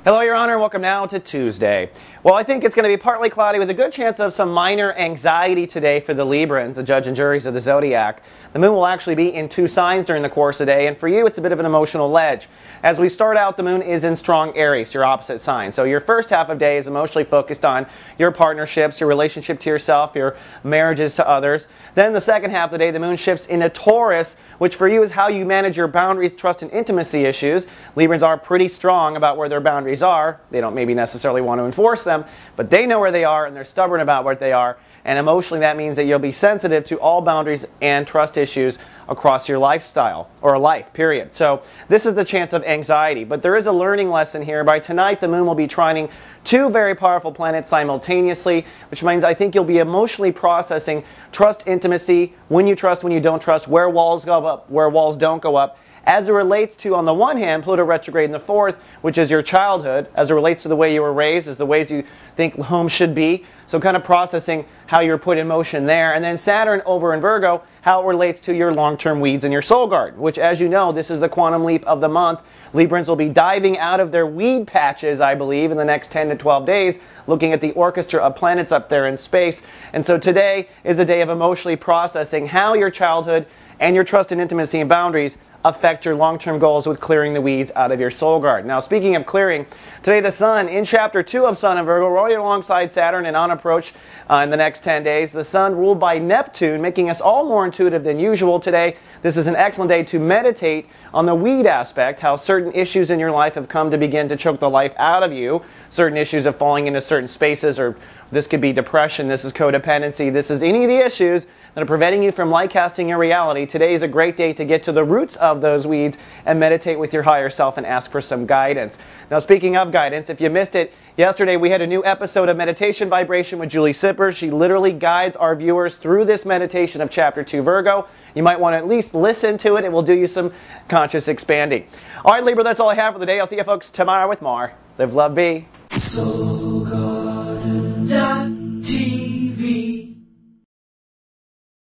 Hello, Your Honor. Welcome now to Tuesday. Well, I think it's going to be partly cloudy with a good chance of some minor anxiety today for the Librans, the judge and juries of the zodiac. The moon will actually be in 2 signs during the course of the day, and for you, it's a bit of an emotional ledge. As we start out, the moon is in strong Aries, your opposite sign. So your first half of the day is emotionally focused on your partnerships, your relationship to yourself, your marriages to others. Then the second half of the day, the moon shifts into Taurus, which for you is how you manage your boundaries, trust, and intimacy issues. Librans are pretty strong about where their boundaries are. They don't maybe necessarily want to enforce them, but they know where they are and they're stubborn about what they are. And emotionally, that means that you'll be sensitive to all boundaries and trust issues across your lifestyle, or life, period. So this is the chance of anxiety. But there is a learning lesson here. By tonight, the moon will be trining 2 very powerful planets simultaneously, which means I think you'll be emotionally processing trust, intimacy, when you trust, when you don't trust, where walls go up, where walls don't go up, as it relates to, on the one hand, Pluto retrograde in the 4th, which is your childhood, as it relates to the way you were raised, as the ways you think home should be. So kind of processing how you're put in motion there. And then Saturn over in Virgo, how it relates to your long-term weeds in your soul garden, which, as you know, this is the quantum leap of the month. Librans will be diving out of their weed patches, I believe, in the next 10 to 12 days, looking at the orchestra of planets up there in space. And so today is a day of emotionally processing how your childhood and your trust and intimacy and boundaries affect your long-term goals with clearing the weeds out of your soul garden. Now, speaking of clearing, today the Sun, in Chapter 2 of Sun in Virgo, right alongside Saturn and on approach in the next 10 days. The Sun ruled by Neptune, making us all more intuitive than usual today. This is an excellent day to meditate on the weed aspect, how certain issues in your life have come to begin to choke the life out of you. Certain issues of falling into certain spaces, or this could be depression, this is codependency, this is any of the issues that are preventing you from light casting your reality. Today is a great day to get to the roots of those weeds and meditate with your higher self and ask for some guidance. Now, speaking of guidance, if you missed it, yesterday we had a new episode of Meditation Vibration with Julie Sipper. She literally guides our viewers through this meditation of Chapter 2 Virgo. You might want to at least listen to it. It will do you some conscious expanding. All right, Libra, that's all I have for the day. I'll see you folks tomorrow with more. Live, love, be.